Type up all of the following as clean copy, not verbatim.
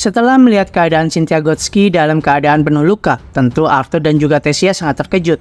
Setelah melihat keadaan Cynthia Gotski dalam keadaan penuh luka, tentu Arthur dan juga Tessia sangat terkejut.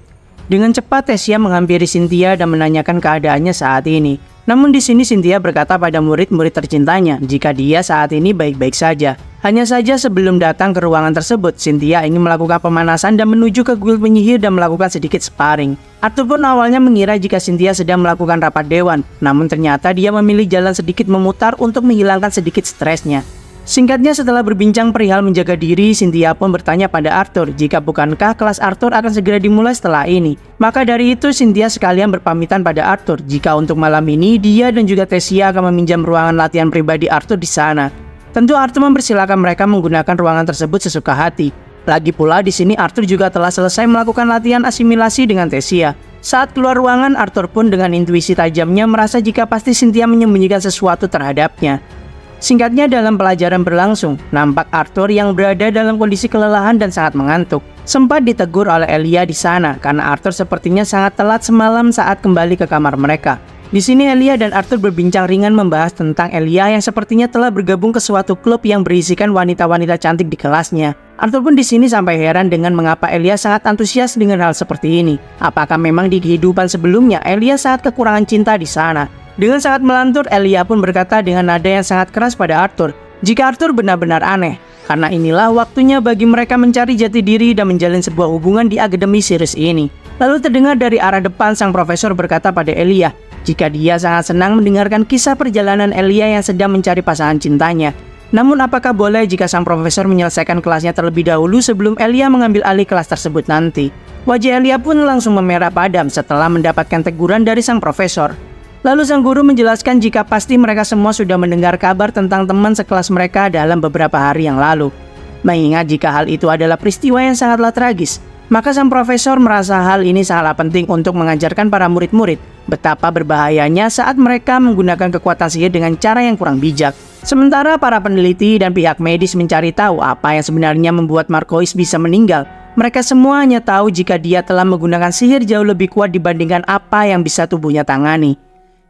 Dengan cepat Tessia menghampiri Cynthia dan menanyakan keadaannya saat ini. Namun di sini Cynthia berkata pada murid-murid tercintanya jika dia saat ini baik-baik saja. Hanya saja sebelum datang ke ruangan tersebut, Cynthia ingin melakukan pemanasan dan menuju ke guild penyihir dan melakukan sedikit sparring. Arthur pun awalnya mengira jika Cynthia sedang melakukan rapat dewan, namun ternyata dia memilih jalan sedikit memutar untuk menghilangkan sedikit stresnya. Singkatnya, setelah berbincang perihal menjaga diri, Cynthia pun bertanya pada Arthur jika bukankah kelas Arthur akan segera dimulai setelah ini. Maka dari itu Cynthia sekalian berpamitan pada Arthur jika untuk malam ini dia dan juga Tessia akan meminjam ruangan latihan pribadi Arthur di sana. Tentu Arthur mempersilahkan mereka menggunakan ruangan tersebut sesuka hati. Lagi pula di sini Arthur juga telah selesai melakukan latihan asimilasi dengan Tessia. Saat keluar ruangan, Arthur pun dengan intuisi tajamnya merasa jika pasti Cynthia menyembunyikan sesuatu terhadapnya. Singkatnya, dalam pelajaran berlangsung, nampak Arthur yang berada dalam kondisi kelelahan dan sangat mengantuk. Sempat ditegur oleh Elia di sana karena Arthur sepertinya sangat telat semalam saat kembali ke kamar mereka. Di sini Elia dan Arthur berbincang ringan membahas tentang Elia yang sepertinya telah bergabung ke suatu klub yang berisikan wanita-wanita cantik di kelasnya. Arthur pun di sini sampai heran dengan mengapa Elia sangat antusias dengan hal seperti ini. Apakah memang di kehidupan sebelumnya Elia sangat kekurangan cinta di sana? Dengan sangat melantur, Elia pun berkata dengan nada yang sangat keras pada Arthur, jika Arthur benar-benar aneh, karena inilah waktunya bagi mereka mencari jati diri dan menjalin sebuah hubungan di Akademi Sirius ini. Lalu terdengar dari arah depan sang profesor berkata pada Elia, jika dia sangat senang mendengarkan kisah perjalanan Elia yang sedang mencari pasangan cintanya. Namun apakah boleh jika sang profesor menyelesaikan kelasnya terlebih dahulu sebelum Elia mengambil alih kelas tersebut nanti? Wajah Elia pun langsung memerah padam setelah mendapatkan teguran dari sang profesor. Lalu sang guru menjelaskan jika pasti mereka semua sudah mendengar kabar tentang teman sekelas mereka dalam beberapa hari yang lalu. Mengingat jika hal itu adalah peristiwa yang sangatlah tragis, maka sang profesor merasa hal ini sangatlah penting untuk mengajarkan para murid-murid betapa berbahayanya saat mereka menggunakan kekuatan sihir dengan cara yang kurang bijak. Sementara para peneliti dan pihak medis mencari tahu apa yang sebenarnya membuat Marcois bisa meninggal, mereka semua hanya tahu jika dia telah menggunakan sihir jauh lebih kuat dibandingkan apa yang bisa tubuhnya tangani.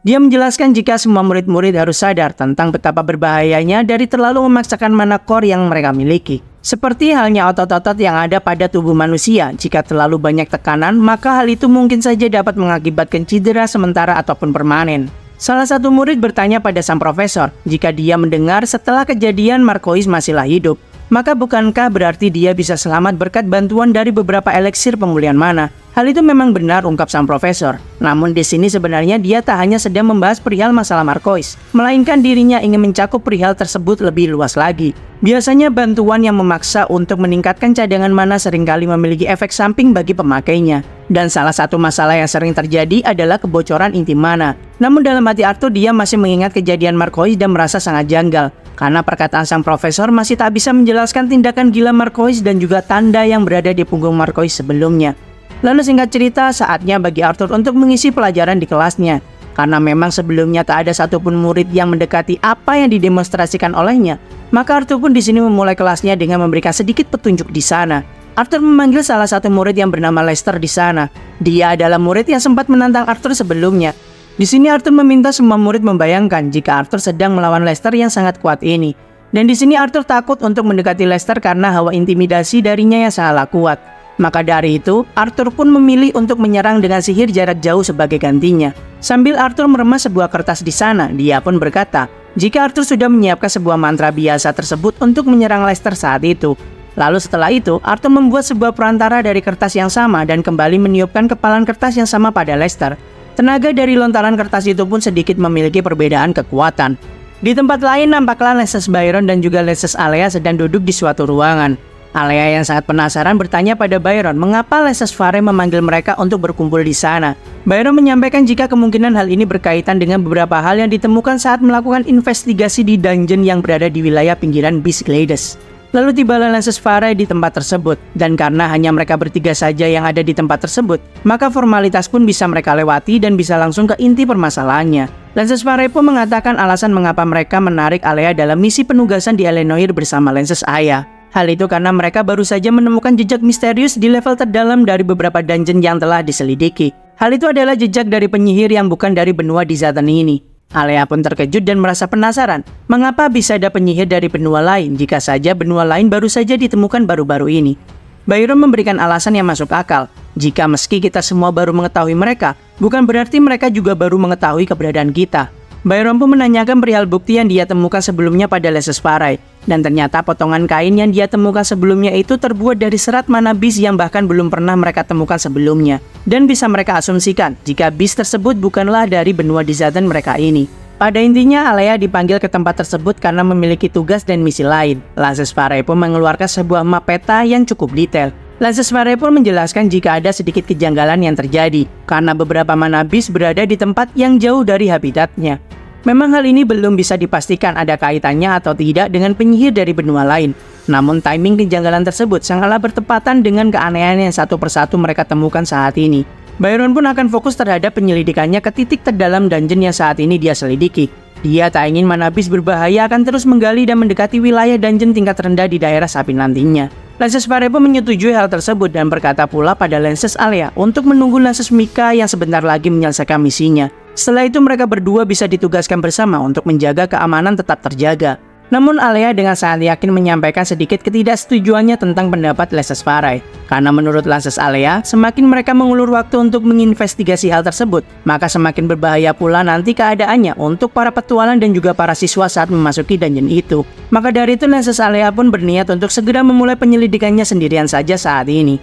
Dia menjelaskan jika semua murid-murid harus sadar tentang betapa berbahayanya dari terlalu memaksakan mana core yang mereka miliki. Seperti halnya otot-otot yang ada pada tubuh manusia, jika terlalu banyak tekanan, maka hal itu mungkin saja dapat mengakibatkan cedera sementara ataupun permanen. Salah satu murid bertanya pada sang profesor, jika dia mendengar setelah kejadian Marcois masihlah hidup, maka bukankah berarti dia bisa selamat berkat bantuan dari beberapa eliksir pemulihan mana? Hal itu memang benar, ungkap sang profesor. Namun di sini sebenarnya dia tak hanya sedang membahas perihal masalah Marcois, melainkan dirinya ingin mencakup perihal tersebut lebih luas lagi. Biasanya bantuan yang memaksa untuk meningkatkan cadangan mana seringkali memiliki efek samping bagi pemakainya. Dan salah satu masalah yang sering terjadi adalah kebocoran inti mana. Namun dalam hati Arthur dia masih mengingat kejadian Marcois dan merasa sangat janggal, karena perkataan sang profesor masih tak bisa menjelaskan tindakan gila Marcois dan juga tanda yang berada di punggung Marcois sebelumnya. Lalu singkat cerita, saatnya bagi Arthur untuk mengisi pelajaran di kelasnya. Karena memang sebelumnya tak ada satupun murid yang mendekati apa yang didemonstrasikan olehnya, maka Arthur pun di sini memulai kelasnya dengan memberikan sedikit petunjuk di sana. Arthur memanggil salah satu murid yang bernama Lester di sana. Dia adalah murid yang sempat menantang Arthur sebelumnya. Di sini Arthur meminta semua murid membayangkan jika Arthur sedang melawan Lester yang sangat kuat ini. Dan di sini Arthur takut untuk mendekati Lester karena hawa intimidasi darinya yang sangatlah kuat. Maka dari itu, Arthur pun memilih untuk menyerang dengan sihir jarak jauh sebagai gantinya. Sambil Arthur meremas sebuah kertas di sana, dia pun berkata, jika Arthur sudah menyiapkan sebuah mantra biasa tersebut untuk menyerang Lester saat itu. Lalu setelah itu, Arthur membuat sebuah perantara dari kertas yang sama dan kembali meniupkan kepalan kertas yang sama pada Lester. Tenaga dari lontaran kertas itu pun sedikit memiliki perbedaan kekuatan. Di tempat lain nampaklah Lesses Byron dan juga Lesses Alea sedang duduk di suatu ruangan. Alea yang sangat penasaran bertanya pada Byron mengapa Lesses Fare memanggil mereka untuk berkumpul di sana. Byron menyampaikan jika kemungkinan hal ini berkaitan dengan beberapa hal yang ditemukan saat melakukan investigasi di dungeon yang berada di wilayah pinggiran Beast Glades. Lalu tibalah Lesses Fare di tempat tersebut, dan karena hanya mereka bertiga saja yang ada di tempat tersebut, maka formalitas pun bisa mereka lewati dan bisa langsung ke inti permasalahannya. Lesses Fare pun mengatakan alasan mengapa mereka menarik Alea dalam misi penugasan di Elenoir bersama Lesses Aya. Hal itu karena mereka baru saja menemukan jejak misterius di level terdalam dari beberapa dungeon yang telah diselidiki. Hal itu adalah jejak dari penyihir yang bukan dari benua di Zatan ini. Alea pun terkejut dan merasa penasaran, mengapa bisa ada penyihir dari benua lain jika saja benua lain baru saja ditemukan baru-baru ini. Byron memberikan alasan yang masuk akal, jika meski kita semua baru mengetahui mereka, bukan berarti mereka juga baru mengetahui keberadaan kita. Byron pun menanyakan perihal bukti yang dia temukan sebelumnya pada Leses Farai, dan ternyata potongan kain yang dia temukan sebelumnya itu terbuat dari serat mana bis yang bahkan belum pernah mereka temukan sebelumnya. Dan bisa mereka asumsikan jika bis tersebut bukanlah dari benua di Zaden mereka ini. Pada intinya, Alea dipanggil ke tempat tersebut karena memiliki tugas dan misi lain. Leses Farai pun mengeluarkan sebuah map peta yang cukup detail. Leses Farai pun menjelaskan jika ada sedikit kejanggalan yang terjadi, karena beberapa mana bis berada di tempat yang jauh dari habitatnya. Memang hal ini belum bisa dipastikan ada kaitannya atau tidak dengan penyihir dari benua lain. Namun timing kejanggalan tersebut sangatlah bertepatan dengan keanehan yang satu persatu mereka temukan saat ini. Byron pun akan fokus terhadap penyelidikannya ke titik terdalam dungeon yang saat ini dia selidiki. Dia tak ingin mana bis berbahaya akan terus menggali dan mendekati wilayah dungeon tingkat rendah di daerah sapi nantinya. Leses Farai pun menyetujui hal tersebut dan berkata pula pada Leses Alea untuk menunggu Leses Mika yang sebentar lagi menyelesaikan misinya. Setelah itu mereka berdua bisa ditugaskan bersama untuk menjaga keamanan tetap terjaga. Namun Alea dengan sangat yakin menyampaikan sedikit ketidaksetujuannya tentang pendapat Leses Farai. Karena menurut Leses Alea, semakin mereka mengulur waktu untuk menginvestigasi hal tersebut, maka semakin berbahaya pula nanti keadaannya untuk para petualang dan juga para siswa saat memasuki dungeon itu. Maka dari itu Leses Alea pun berniat untuk segera memulai penyelidikannya sendirian saja saat ini.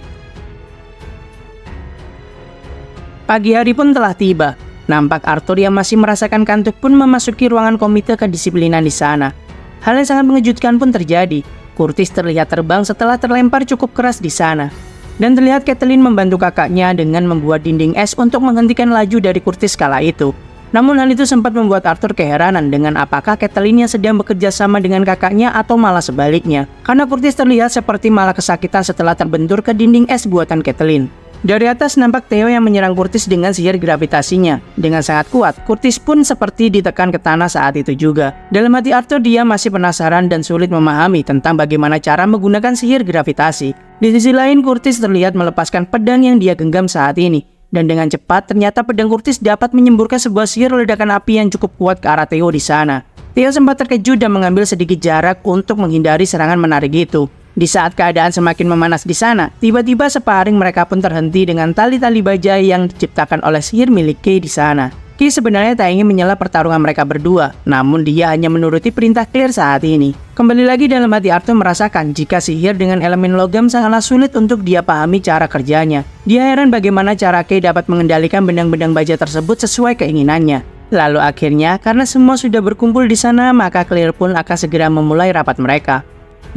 Pagi hari pun telah tiba. Nampak Arthur yang masih merasakan kantuk pun memasuki ruangan komite kedisiplinan di sana. Hal yang sangat mengejutkan pun terjadi. Curtis terlihat terbang setelah terlempar cukup keras di sana. Dan terlihat Caitlin membantu kakaknya dengan membuat dinding es untuk menghentikan laju dari Curtis kala itu. Namun hal itu sempat membuat Arthur keheranan dengan apakah Caitlin yang sedang bekerja sama dengan kakaknya atau malah sebaliknya. Karena Curtis terlihat seperti malah kesakitan setelah terbentur ke dinding es buatan Caitlin. Dari atas nampak Theo yang menyerang Curtis dengan sihir gravitasinya. Dengan sangat kuat, Curtis pun seperti ditekan ke tanah saat itu juga. Dalam hati Arthur dia masih penasaran dan sulit memahami tentang bagaimana cara menggunakan sihir gravitasi. Di sisi lain, Curtis terlihat melepaskan pedang yang dia genggam saat ini. Dan dengan cepat, ternyata pedang Curtis dapat menyemburkan sebuah sihir ledakan api yang cukup kuat ke arah Theo di sana. Theo sempat terkejut dan mengambil sedikit jarak untuk menghindari serangan menarik itu. Di saat keadaan semakin memanas di sana, tiba-tiba sparring mereka pun terhenti dengan tali-tali baja yang diciptakan oleh sihir milik Kay di sana. Kay sebenarnya tak ingin menyela pertarungan mereka berdua, namun dia hanya menuruti perintah Claire saat ini. Kembali lagi dalam hati Arthur merasakan jika sihir dengan elemen logam sangatlah sulit untuk dia pahami cara kerjanya. Dia heran bagaimana cara Kay dapat mengendalikan benang-benang baja tersebut sesuai keinginannya. Lalu akhirnya, karena semua sudah berkumpul di sana, maka Claire pun akan segera memulai rapat mereka.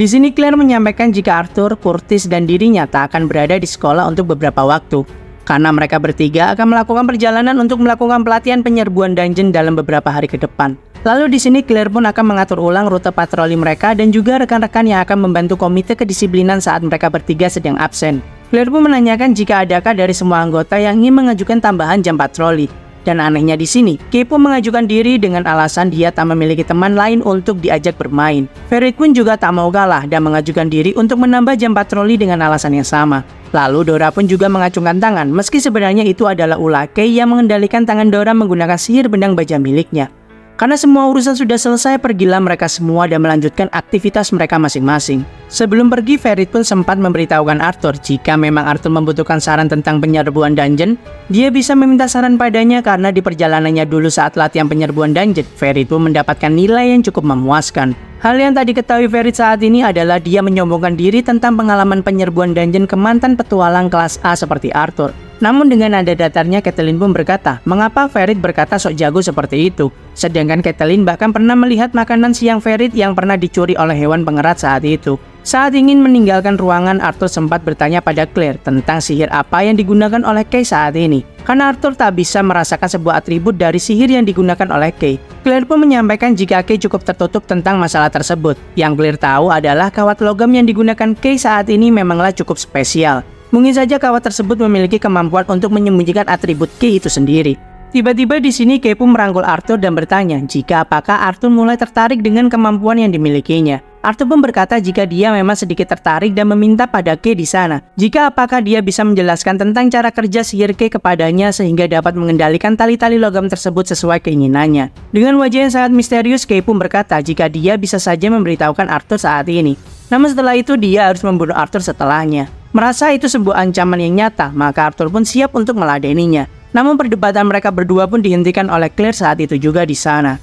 Di sini Claire menyampaikan jika Arthur, Curtis, dan dirinya tak akan berada di sekolah untuk beberapa waktu. Karena mereka bertiga akan melakukan perjalanan untuk melakukan pelatihan penyerbuan dungeon dalam beberapa hari ke depan. Lalu di sini Claire pun akan mengatur ulang rute patroli mereka dan juga rekan-rekan yang akan membantu komite kedisiplinan saat mereka bertiga sedang absen. Claire pun menanyakan jika adakah dari semua anggota yang ingin mengajukan tambahan jam patroli. Dan anehnya di sini, Kay pun mengajukan diri dengan alasan dia tak memiliki teman lain untuk diajak bermain. Ferit pun juga tak mau kalah dan mengajukan diri untuk menambah jam patroli dengan alasan yang sama. Lalu Dora pun juga mengacungkan tangan, meski sebenarnya itu adalah ulah Kay yang mengendalikan tangan Dora menggunakan sihir benang baja miliknya. Karena semua urusan sudah selesai, pergilah mereka semua dan melanjutkan aktivitas mereka masing-masing. Sebelum pergi, Ferit pun sempat memberitahukan Arthur jika memang Arthur membutuhkan saran tentang penyerbuan dungeon, dia bisa meminta saran padanya karena di perjalanannya dulu saat latihan penyerbuan dungeon, Ferit pun mendapatkan nilai yang cukup memuaskan. Hal yang tak diketahui Ferit saat ini adalah dia menyombongkan diri tentang pengalaman penyerbuan dungeon ke mantan petualang kelas A seperti Arthur. Namun dengan nada datarnya, Caitlin pun berkata, mengapa Ferit berkata sok jago seperti itu? Sedangkan Caitlin bahkan pernah melihat makanan siang Ferit yang pernah dicuri oleh hewan pengerat saat itu. Saat ingin meninggalkan ruangan, Arthur sempat bertanya pada Claire tentang sihir apa yang digunakan oleh Kay saat ini. Karena Arthur tak bisa merasakan sebuah atribut dari sihir yang digunakan oleh Kay. Claire pun menyampaikan jika Kay cukup tertutup tentang masalah tersebut. Yang Claire tahu adalah kawat logam yang digunakan Kay saat ini memanglah cukup spesial. Mungkin saja kawat tersebut memiliki kemampuan untuk menyembunyikan atribut Kay itu sendiri. Tiba-tiba di sini Kay pun merangkul Arthur dan bertanya jika apakah Arthur mulai tertarik dengan kemampuan yang dimilikinya. Arthur pun berkata jika dia memang sedikit tertarik dan meminta pada Kay di sana. Jika apakah dia bisa menjelaskan tentang cara kerja sihir Kay kepadanya sehingga dapat mengendalikan tali-tali logam tersebut sesuai keinginannya. Dengan wajah yang sangat misterius, Kay pun berkata jika dia bisa saja memberitahukan Arthur saat ini. Namun setelah itu dia harus membunuh Arthur setelahnya. Merasa itu sebuah ancaman yang nyata, maka Arthur pun siap untuk meladeninya. Namun perdebatan mereka berdua pun dihentikan oleh Claire saat itu juga di sana.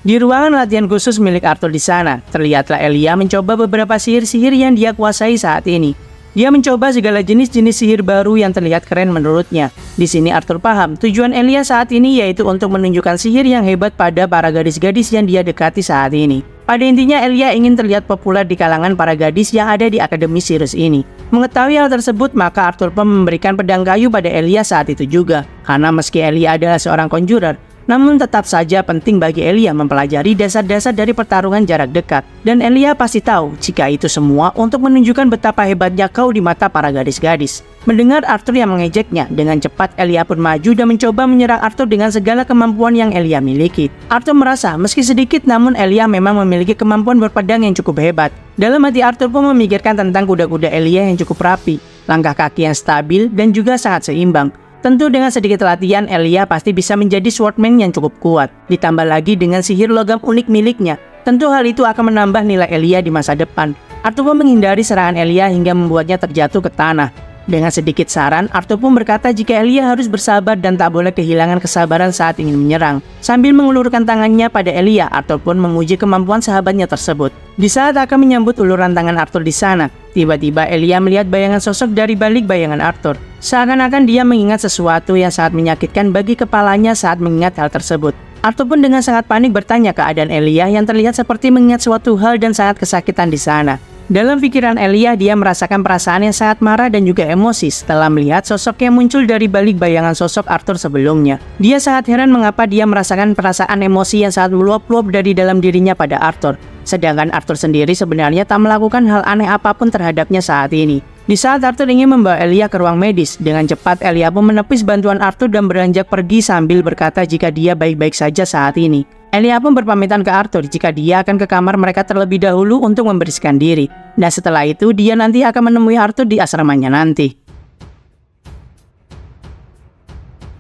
Di ruangan latihan khusus milik Arthur di sana, terlihatlah Elia mencoba beberapa sihir-sihir yang dia kuasai saat ini. Dia mencoba segala jenis-jenis sihir baru yang terlihat keren menurutnya. Di sini Arthur paham tujuan Elia saat ini yaitu untuk menunjukkan sihir yang hebat pada para gadis-gadis yang dia dekati saat ini. Pada intinya Elia ingin terlihat populer di kalangan para gadis yang ada di Akademi Sirius ini. Mengetahui hal tersebut, maka Arthur pun memberikan pedang kayu pada Elia saat itu juga. Karena meski Elia adalah seorang conjurer, namun tetap saja penting bagi Elia mempelajari dasar-dasar dari pertarungan jarak dekat. Dan Elia pasti tahu jika itu semua untuk menunjukkan betapa hebatnya kau di mata para gadis-gadis. Mendengar Arthur yang mengejeknya, dengan cepat Elia pun maju dan mencoba menyerang Arthur dengan segala kemampuan yang Elia miliki. Arthur merasa meski sedikit namun Elia memang memiliki kemampuan berpedang yang cukup hebat. Dalam hati Arthur pun memikirkan tentang kuda-kuda Elia yang cukup rapi, langkah kaki yang stabil dan juga sangat seimbang. Tentu dengan sedikit latihan, Elia pasti bisa menjadi swordman yang cukup kuat. Ditambah lagi dengan sihir logam unik miliknya, tentu hal itu akan menambah nilai Elia di masa depan. Arthur pun menghindari serangan Elia hingga membuatnya terjatuh ke tanah. Dengan sedikit saran, Arthur pun berkata jika Elia harus bersabar dan tak boleh kehilangan kesabaran saat ingin menyerang. Sambil mengulurkan tangannya pada Elia, Arthur pun memuji kemampuan sahabatnya tersebut. Di saat akan menyambut uluran tangan Arthur di sana, tiba-tiba Elia melihat bayangan sosok dari balik bayangan Arthur. Seakan-akan dia mengingat sesuatu yang sangat menyakitkan bagi kepalanya saat mengingat hal tersebut. Arthur pun dengan sangat panik bertanya keadaan Elia yang terlihat seperti mengingat suatu hal dan sangat kesakitan di sana. Dalam pikiran Elia, dia merasakan perasaan yang sangat marah dan juga emosi setelah melihat sosok yang muncul dari balik bayangan sosok Arthur sebelumnya. Dia sangat heran mengapa dia merasakan perasaan emosi yang sangat meluap-luap dari dalam dirinya pada Arthur. Sedangkan Arthur sendiri sebenarnya tak melakukan hal aneh apapun terhadapnya saat ini. Di saat Arthur ingin membawa Elia ke ruang medis, dengan cepat Elia pun menepis bantuan Arthur dan beranjak pergi sambil berkata jika dia baik-baik saja saat ini. Elia pun berpamitan ke Arthur jika dia akan ke kamar mereka terlebih dahulu untuk membersihkan diri. Dan setelah itu dia nanti akan menemui Arthur di asramanya nanti.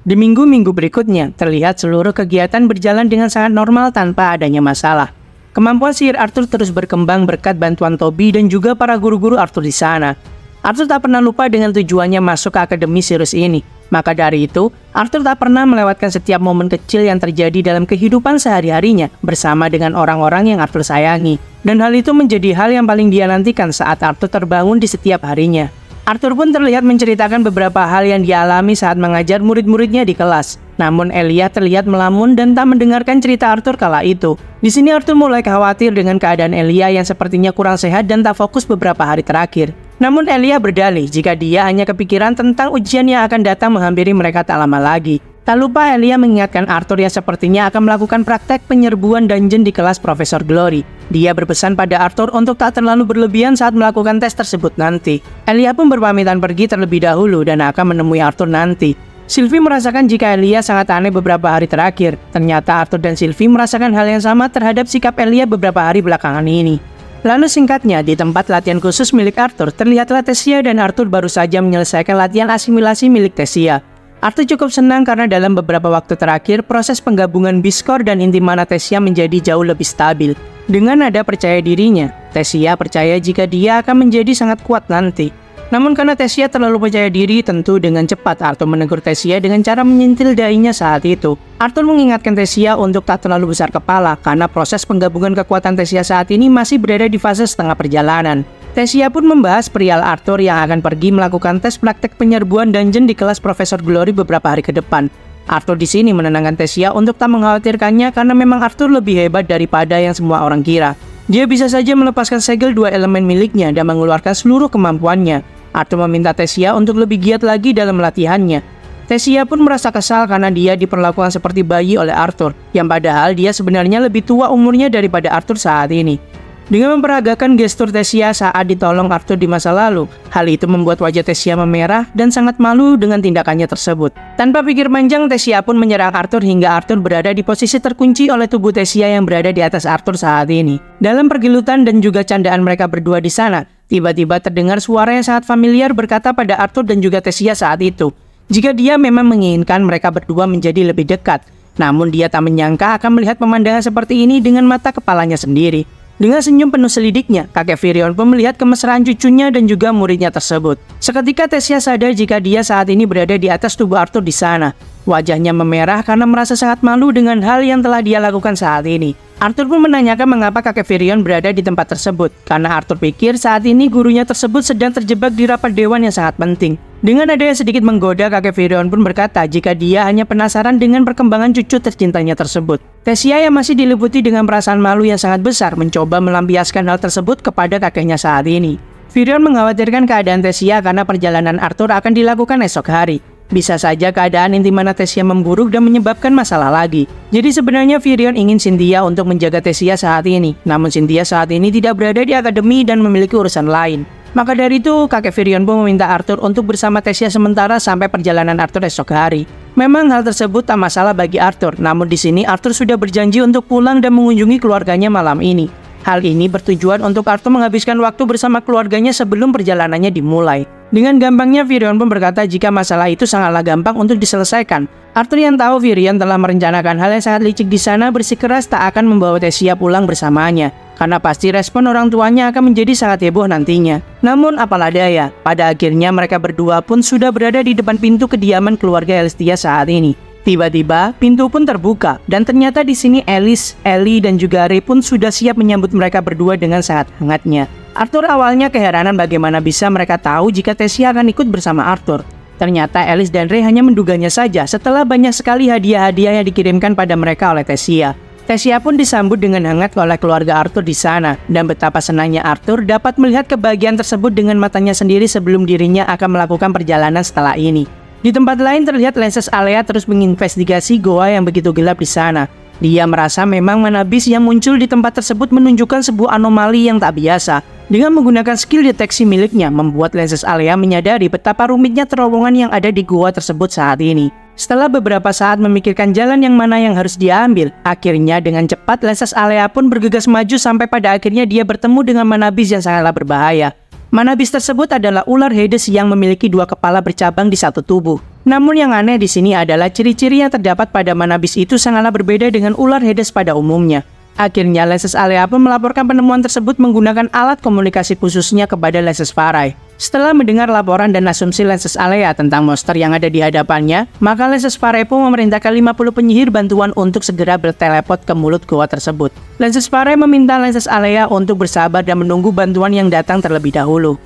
Di minggu-minggu berikutnya, terlihat seluruh kegiatan berjalan dengan sangat normal tanpa adanya masalah. Kemampuan sihir Arthur terus berkembang berkat bantuan Toby dan juga para guru-guru Arthur di sana. Arthur tak pernah lupa dengan tujuannya masuk ke Akademi Sirius ini. Maka dari itu, Arthur tak pernah melewatkan setiap momen kecil yang terjadi dalam kehidupan sehari-harinya bersama dengan orang-orang yang Arthur sayangi. Dan hal itu menjadi hal yang paling dia nantikan saat Arthur terbangun di setiap harinya. Arthur pun terlihat menceritakan beberapa hal yang dialami saat mengajar murid-muridnya di kelas. Namun Elia terlihat melamun dan tak mendengarkan cerita Arthur kala itu. Di sini Arthur mulai khawatir dengan keadaan Elia yang sepertinya kurang sehat dan tak fokus beberapa hari terakhir. Namun Elia berdalih jika dia hanya kepikiran tentang ujian yang akan datang menghampiri mereka tak lama lagi. Tak lupa Elia mengingatkan Arthur yang sepertinya akan melakukan praktek penyerbuan dungeon di kelas Profesor Glory. Dia berpesan pada Arthur untuk tak terlalu berlebihan saat melakukan tes tersebut nanti. Elia pun berpamitan pergi terlebih dahulu dan akan menemui Arthur nanti. Sylvie merasakan jika Elia sangat aneh beberapa hari terakhir. Ternyata Arthur dan Sylvie merasakan hal yang sama terhadap sikap Elia beberapa hari belakangan ini. Lalu singkatnya, di tempat latihan khusus milik Arthur, terlihatlah Tessia dan Arthur baru saja menyelesaikan latihan asimilasi milik Tessia. Arthur cukup senang karena dalam beberapa waktu terakhir, proses penggabungan Biscore dan inti mana Tessia menjadi jauh lebih stabil. Dengan nada percaya dirinya, Tessia percaya jika dia akan menjadi sangat kuat nanti. Namun karena Tessia terlalu percaya diri, tentu dengan cepat Arthur menegur Tessia dengan cara menyentil dahinya saat itu. Arthur mengingatkan Tessia untuk tak terlalu besar kepala karena proses penggabungan kekuatan Tessia saat ini masih berada di fase setengah perjalanan. Tessia pun membahas perihal Arthur yang akan pergi melakukan tes praktek penyerbuan dungeon di kelas Profesor Glory beberapa hari ke depan. Arthur di sini menenangkan Tessia untuk tak mengkhawatirkannya karena memang Arthur lebih hebat daripada yang semua orang kira. Dia bisa saja melepaskan segel dua elemen miliknya dan mengeluarkan seluruh kemampuannya. Arthur meminta Tessia untuk lebih giat lagi dalam latihannya. Tessia pun merasa kesal karena dia diperlakukan seperti bayi oleh Arthur, yang padahal dia sebenarnya lebih tua umurnya daripada Arthur saat ini. Dengan memperagakan gestur Tesia saat ditolong Arthur di masa lalu, hal itu membuat wajah Tesia memerah dan sangat malu dengan tindakannya tersebut. Tanpa pikir panjang, Tesia pun menyerang Arthur hingga Arthur berada di posisi terkunci oleh tubuh Tesia yang berada di atas Arthur saat ini. Dalam pergelutan dan juga candaan mereka berdua di sana, tiba-tiba terdengar suara yang sangat familiar berkata pada Arthur dan juga Tesia saat itu, jika dia memang menginginkan mereka berdua menjadi lebih dekat. Namun dia tak menyangka akan melihat pemandangan seperti ini dengan mata kepalanya sendiri. Dengan senyum penuh selidiknya, kakek Virion pun melihat kemesraan cucunya dan juga muridnya tersebut. Seketika Tesia sadar jika dia saat ini berada di atas tubuh Arthur di sana. Wajahnya memerah karena merasa sangat malu dengan hal yang telah dia lakukan saat ini. Arthur pun menanyakan mengapa kakek Virion berada di tempat tersebut, karena Arthur pikir saat ini gurunya tersebut sedang terjebak di rapat dewan yang sangat penting. Dengan adanya sedikit menggoda, kakek Virion pun berkata jika dia hanya penasaran dengan perkembangan cucu tercintanya tersebut. Tesia yang masih diliputi dengan perasaan malu yang sangat besar mencoba melampiaskan hal tersebut kepada kakeknya saat ini. Virion mengkhawatirkan keadaan Tesia karena perjalanan Arthur akan dilakukan esok hari. Bisa saja keadaan intimana Tesia memburuk dan menyebabkan masalah lagi. Jadi sebenarnya Virion ingin Cynthia untuk menjaga Tesia saat ini. Namun Cynthia saat ini tidak berada di akademi dan memiliki urusan lain. Maka dari itu, kakek Virion pun meminta Arthur untuk bersama Tesia sementara sampai perjalanan Arthur esok hari. Memang hal tersebut tak masalah bagi Arthur, namun di sini Arthur sudah berjanji untuk pulang dan mengunjungi keluarganya malam ini. Hal ini bertujuan untuk Arthur menghabiskan waktu bersama keluarganya sebelum perjalanannya dimulai. Dengan gampangnya Virion pun berkata jika masalah itu sangatlah gampang untuk diselesaikan. Arthur yang tahu Virion telah merencanakan hal yang sangat licik di sana bersikeras tak akan membawa Tesia pulang bersamanya. Karena pasti respon orang tuanya akan menjadi sangat heboh nantinya. Namun apalah daya, pada akhirnya mereka berdua pun sudah berada di depan pintu kediaman keluarga Elestia saat ini. Tiba-tiba pintu pun terbuka dan ternyata di sini Alice, Ellie dan juga Ray pun sudah siap menyambut mereka berdua dengan sangat hangatnya. Arthur awalnya keheranan bagaimana bisa mereka tahu jika Tesia akan ikut bersama Arthur. Ternyata Alice dan Ray hanya menduganya saja setelah banyak sekali hadiah-hadiah yang dikirimkan pada mereka oleh Tesia. Tesia pun disambut dengan hangat oleh keluarga Arthur di sana, dan betapa senangnya Arthur dapat melihat kebahagiaan tersebut dengan matanya sendiri sebelum dirinya akan melakukan perjalanan setelah ini. Di tempat lain terlihat Lenses Alea terus menginvestigasi goa yang begitu gelap di sana. Dia merasa memang mana bis yang muncul di tempat tersebut menunjukkan sebuah anomali yang tak biasa. Dengan menggunakan skill deteksi miliknya, membuat Lenses Alea menyadari betapa rumitnya terowongan yang ada di goa tersebut saat ini. Setelah beberapa saat memikirkan jalan yang mana yang harus diambil, akhirnya dengan cepat Lenses Alea pun bergegas maju sampai pada akhirnya dia bertemu dengan manabis yang sangatlah berbahaya. Manabis tersebut adalah ular Hades yang memiliki dua kepala bercabang di satu tubuh. Namun yang aneh di sini adalah ciri-ciri yang terdapat pada manabis itu sangatlah berbeda dengan ular Hades pada umumnya. Akhirnya Lenses Alea pun melaporkan penemuan tersebut menggunakan alat komunikasi khususnya kepada Lenses Farai. Setelah mendengar laporan dan asumsi Lenses Alea tentang monster yang ada di hadapannya, maka Lenses Farai pun memerintahkan 50 penyihir bantuan untuk segera berteleport ke mulut goa tersebut. Lenses Farai meminta Lenses Alea untuk bersabar dan menunggu bantuan yang datang terlebih dahulu.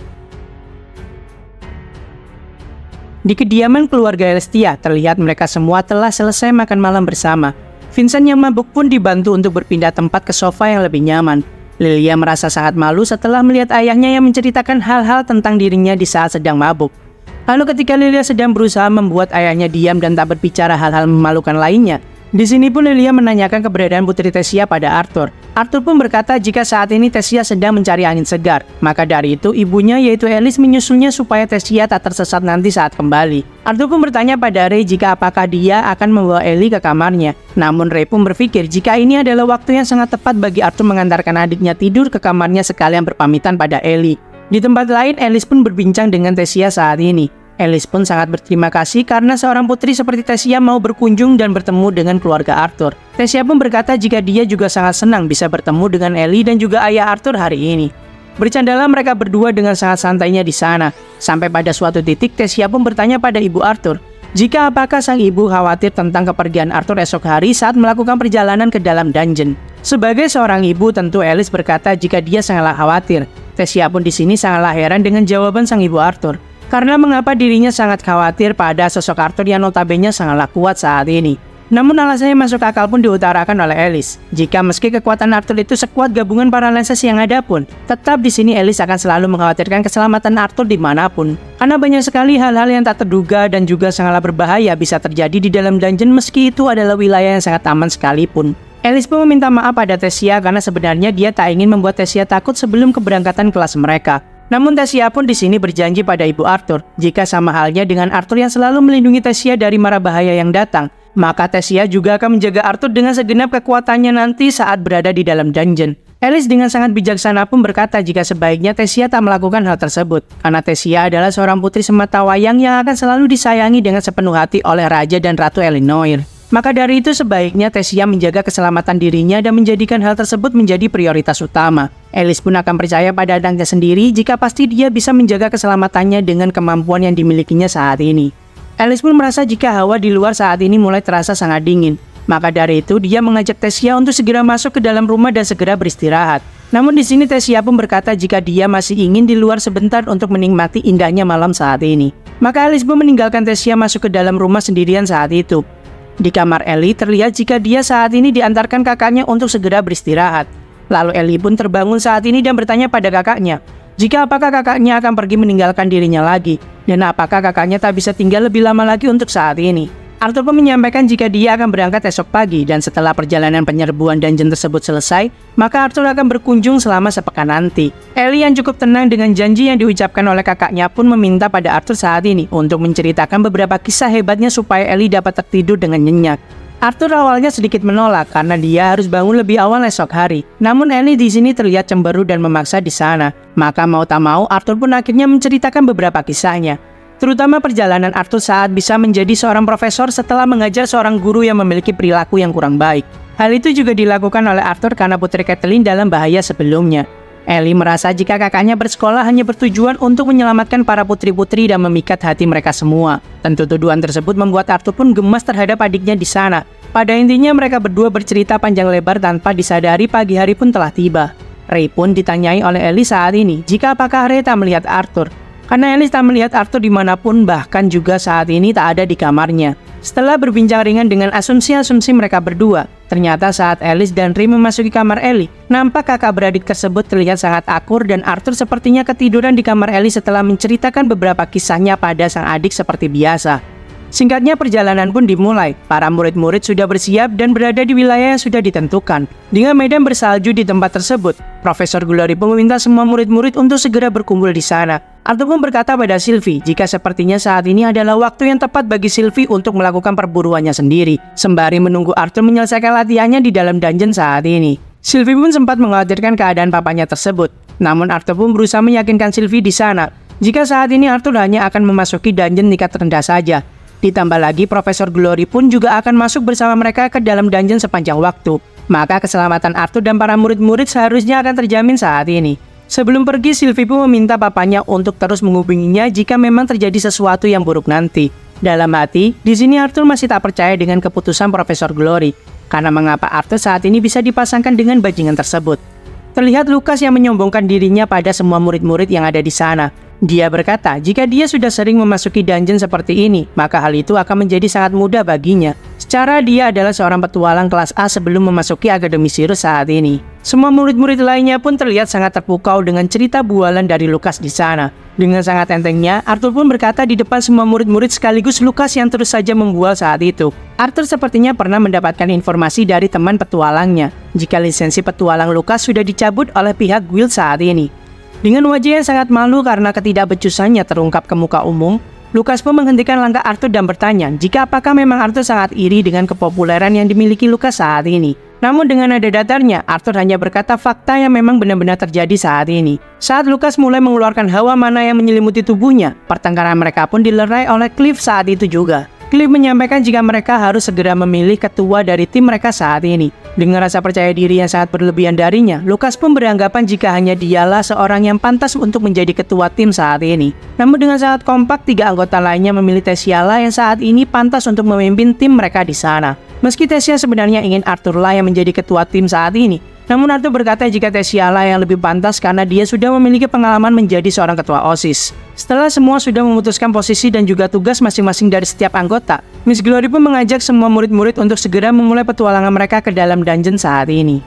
Di kediaman keluarga Elestia, terlihat mereka semua telah selesai makan malam bersama. Vincent yang mabuk pun dibantu untuk berpindah tempat ke sofa yang lebih nyaman. Lilia merasa sangat malu setelah melihat ayahnya yang menceritakan hal-hal tentang dirinya di saat sedang mabuk. Lalu ketika Lilia sedang berusaha membuat ayahnya diam dan tak berbicara hal-hal memalukan lainnya, di sini pun Lilia menanyakan keberadaan Putri Tesia pada Arthur. Arthur pun berkata jika saat ini Tesia sedang mencari angin segar. Maka dari itu ibunya yaitu Alice menyusulnya supaya Tesia tak tersesat nanti saat kembali. Arthur pun bertanya pada Ray jika apakah dia akan membawa Ellie ke kamarnya. Namun Ray pun berpikir jika ini adalah waktu yang sangat tepat bagi Arthur mengantarkan adiknya tidur ke kamarnya sekalian berpamitan pada Ellie. Di tempat lain Alice pun berbincang dengan Tesia saat ini. Alice pun sangat berterima kasih karena seorang putri seperti Tesia mau berkunjung dan bertemu dengan keluarga Arthur. Tesia pun berkata jika dia juga sangat senang bisa bertemu dengan Ellie dan juga ayah Arthur hari ini. Bercandalah mereka berdua dengan sangat santainya di sana. Sampai pada suatu titik Tesia pun bertanya pada ibu Arthur, jika apakah sang ibu khawatir tentang kepergian Arthur esok hari saat melakukan perjalanan ke dalam dungeon. Sebagai seorang ibu tentu Alice berkata jika dia sangatlah khawatir. Tesia pun di sini sangatlah heran dengan jawaban sang ibu Arthur. Karena mengapa dirinya sangat khawatir pada sosok Arthur yang notabene sangatlah kuat saat ini. Namun alasannya masuk akal pun diutarakan oleh Alice. Jika meski kekuatan Arthur itu sekuat gabungan para lenses yang ada pun, tetap di sini Alice akan selalu mengkhawatirkan keselamatan Arthur dimanapun. Karena banyak sekali hal-hal yang tak terduga dan juga sangatlah berbahaya bisa terjadi di dalam dungeon meski itu adalah wilayah yang sangat aman sekalipun. Alice pun meminta maaf pada Tessia karena sebenarnya dia tak ingin membuat Tessia takut sebelum keberangkatan kelas mereka. Namun Tessia pun di sini berjanji pada Ibu Arthur, jika sama halnya dengan Arthur yang selalu melindungi Tessia dari mara bahaya yang datang, maka Tessia juga akan menjaga Arthur dengan segenap kekuatannya nanti saat berada di dalam dungeon. Alice dengan sangat bijaksana pun berkata jika sebaiknya Tessia tak melakukan hal tersebut, karena Tessia adalah seorang putri sematawayang yang akan selalu disayangi dengan sepenuh hati oleh Raja dan Ratu Elinoir. Maka dari itu sebaiknya Tessia menjaga keselamatan dirinya dan menjadikan hal tersebut menjadi prioritas utama. Alice pun akan percaya pada anaknya sendiri jika pasti dia bisa menjaga keselamatannya dengan kemampuan yang dimilikinya saat ini. Alice pun merasa jika hawa di luar saat ini mulai terasa sangat dingin. Maka dari itu dia mengajak Tessia untuk segera masuk ke dalam rumah dan segera beristirahat. Namun di sini Tessia pun berkata jika dia masih ingin di luar sebentar untuk menikmati indahnya malam saat ini. Maka Alice pun meninggalkan Tessia masuk ke dalam rumah sendirian saat itu. Di kamar Ellie terlihat jika dia saat ini diantarkan kakaknya untuk segera beristirahat. Lalu Ellie pun terbangun saat ini dan bertanya pada kakaknya, jika apakah kakaknya akan pergi meninggalkan dirinya lagi, dan apakah kakaknya tak bisa tinggal lebih lama lagi untuk saat ini. Arthur pun menyampaikan jika dia akan berangkat esok pagi dan setelah perjalanan penyerbuan dungeon tersebut selesai, maka Arthur akan berkunjung selama sepekan nanti. Ellie yang cukup tenang dengan janji yang diucapkan oleh kakaknya pun meminta pada Arthur saat ini untuk menceritakan beberapa kisah hebatnya supaya Ellie dapat tertidur dengan nyenyak. Arthur awalnya sedikit menolak karena dia harus bangun lebih awal esok hari. Namun Ellie di sini terlihat cemberut dan memaksa di sana. Maka mau tak mau Arthur pun akhirnya menceritakan beberapa kisahnya. Terutama perjalanan Arthur saat bisa menjadi seorang profesor setelah mengajar seorang guru yang memiliki perilaku yang kurang baik. Hal itu juga dilakukan oleh Arthur karena Putri Catelyn dalam bahaya sebelumnya. Ellie merasa jika kakaknya bersekolah hanya bertujuan untuk menyelamatkan para putri-putri dan memikat hati mereka semua. Tentu tuduhan tersebut membuat Arthur pun gemas terhadap adiknya di sana. Pada intinya mereka berdua bercerita panjang lebar tanpa disadari pagi hari pun telah tiba. Ray pun ditanyai oleh Ellie saat ini jika apakah Ray tak melihat Arthur. Karena Alice tak melihat Arthur dimanapun, bahkan juga saat ini tak ada di kamarnya. Setelah berbincang ringan dengan asumsi-asumsi mereka berdua, ternyata saat Alice dan Ray memasuki kamar Ellie, nampak kakak beradik tersebut terlihat sangat akur dan Arthur sepertinya ketiduran di kamar Ellie setelah menceritakan beberapa kisahnya pada sang adik seperti biasa. Singkatnya perjalanan pun dimulai, para murid-murid sudah bersiap dan berada di wilayah yang sudah ditentukan. Dengan medan bersalju di tempat tersebut, Profesor Glory pun meminta semua murid-murid untuk segera berkumpul di sana. Arthur pun berkata pada Sylvie jika sepertinya saat ini adalah waktu yang tepat bagi Sylvie untuk melakukan perburuannya sendiri, sembari menunggu Arthur menyelesaikan latihannya di dalam dungeon saat ini. Sylvie pun sempat mengkhawatirkan keadaan papanya tersebut, namun Arthur pun berusaha meyakinkan Sylvie di sana jika saat ini Arthur hanya akan memasuki dungeon tingkat rendah saja. Ditambah lagi Profesor Glory pun juga akan masuk bersama mereka ke dalam dungeon sepanjang waktu. Maka keselamatan Arthur dan para murid-murid seharusnya akan terjamin saat ini. Sebelum pergi, Sylvie pun meminta papanya untuk terus menghubunginya jika memang terjadi sesuatu yang buruk nanti. Dalam hati, di sini Arthur masih tak percaya dengan keputusan Profesor Glory. Karena mengapa Arthur saat ini bisa dipasangkan dengan bajingan tersebut. Terlihat Lucas yang menyombongkan dirinya pada semua murid-murid yang ada di sana. Dia berkata jika dia sudah sering memasuki dungeon seperti ini, maka hal itu akan menjadi sangat mudah baginya. Secara dia adalah seorang petualang kelas A sebelum memasuki Akademi Sirus saat ini. Semua murid-murid lainnya pun terlihat sangat terpukau dengan cerita bualan dari Lucas di sana. Dengan sangat entengnya, Arthur pun berkata di depan semua murid-murid sekaligus Lucas yang terus saja membual saat itu. Arthur sepertinya pernah mendapatkan informasi dari teman petualangnya jika lisensi petualang Lucas sudah dicabut oleh pihak guild saat ini. Dengan wajah yang sangat malu karena ketidakbecusannya terungkap ke muka umum, Lucas pun menghentikan langkah Arthur dan bertanya jika apakah memang Arthur sangat iri dengan kepopuleran yang dimiliki Lucas saat ini. Namun dengan nada datarnya, Arthur hanya berkata fakta yang memang benar-benar terjadi saat ini. Saat Lucas mulai mengeluarkan hawa mana yang menyelimuti tubuhnya, pertengkaran mereka pun dilerai oleh Cliff saat itu juga. Cliff menyampaikan jika mereka harus segera memilih ketua dari tim mereka saat ini. Dengan rasa percaya diri yang sangat berlebihan darinya, Lucas pun beranggapan jika hanya dialah seorang yang pantas untuk menjadi ketua tim saat ini. Namun dengan sangat kompak, 3 anggota lainnya memilih Tessia yang saat ini pantas untuk memimpin tim mereka di sana. Meski Tessia sebenarnya ingin Arthur yang menjadi ketua tim saat ini, namun Arthur berkata jika Tessia yang lebih pantas karena dia sudah memiliki pengalaman menjadi seorang ketua OSIS. Setelah semua sudah memutuskan posisi dan juga tugas masing-masing dari setiap anggota, Miss Glory pun mengajak semua murid-murid untuk segera memulai petualangan mereka ke dalam dungeon saat ini.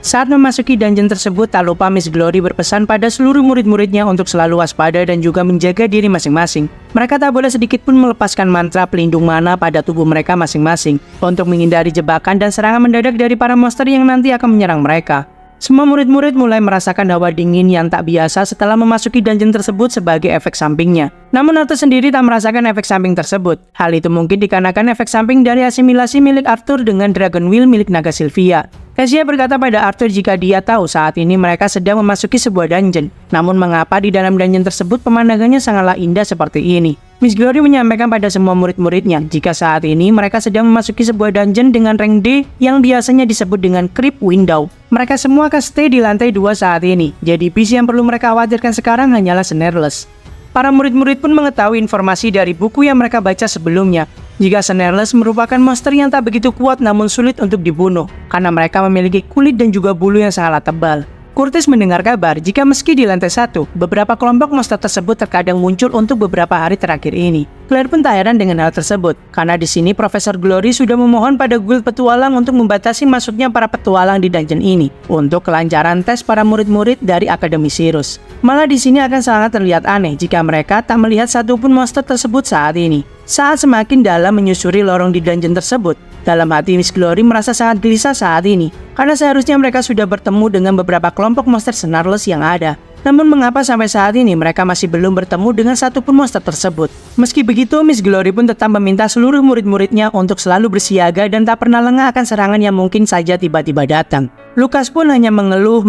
Saat memasuki dungeon tersebut, tak lupa Miss Glory berpesan pada seluruh murid-muridnya untuk selalu waspada dan juga menjaga diri masing-masing. Mereka tak boleh sedikit pun melepaskan mantra pelindung mana pada tubuh mereka masing-masing untuk menghindari jebakan dan serangan mendadak dari para monster yang nanti akan menyerang mereka. Semua murid-murid mulai merasakan hawa dingin yang tak biasa setelah memasuki dungeon tersebut sebagai efek sampingnya. Namun Arthur sendiri tak merasakan efek samping tersebut. Hal itu mungkin dikarenakan efek samping dari asimilasi milik Arthur dengan Dragon Wheel milik naga Sylvia. Tesia berkata pada Arthur jika dia tahu saat ini mereka sedang memasuki sebuah dungeon. Namun mengapa di dalam dungeon tersebut pemandangannya sangatlah indah seperti ini? Miss Glory menyampaikan pada semua murid-muridnya jika saat ini mereka sedang memasuki sebuah dungeon dengan rank D yang biasanya disebut dengan Crypt Window. Mereka semua akan stay di lantai 2 saat ini, jadi bis yang perlu mereka khawatirkan sekarang hanyalah Snareless. Para murid-murid pun mengetahui informasi dari buku yang mereka baca sebelumnya, jika Snareless merupakan monster yang tak begitu kuat namun sulit untuk dibunuh, karena mereka memiliki kulit dan juga bulu yang sangatlah tebal. Curtis mendengar kabar jika meski di lantai 1, beberapa kelompok monster tersebut terkadang muncul untuk beberapa hari terakhir ini. Claire pun tak heran dengan hal tersebut, karena di sini Profesor Glory sudah memohon pada guild petualang untuk membatasi masuknya para petualang di dungeon ini, untuk kelancaran tes para murid-murid dari Akademi Sirus. Malah di sini akan sangat terlihat aneh jika mereka tak melihat satupun monster tersebut saat ini. Saat semakin dalam menyusuri lorong di dungeon tersebut, dalam hati Miss Glory merasa sangat gelisah saat ini, karena seharusnya mereka sudah bertemu dengan beberapa kelompok monster Snareless yang ada. Namun mengapa sampai saat ini mereka masih belum bertemu dengan satupun monster tersebut? Meski begitu, Miss Glory pun tetap meminta seluruh murid-muridnya untuk selalu bersiaga dan tak pernah lengah akan serangan yang mungkin saja tiba-tiba datang. Lucas pun hanya mengeluh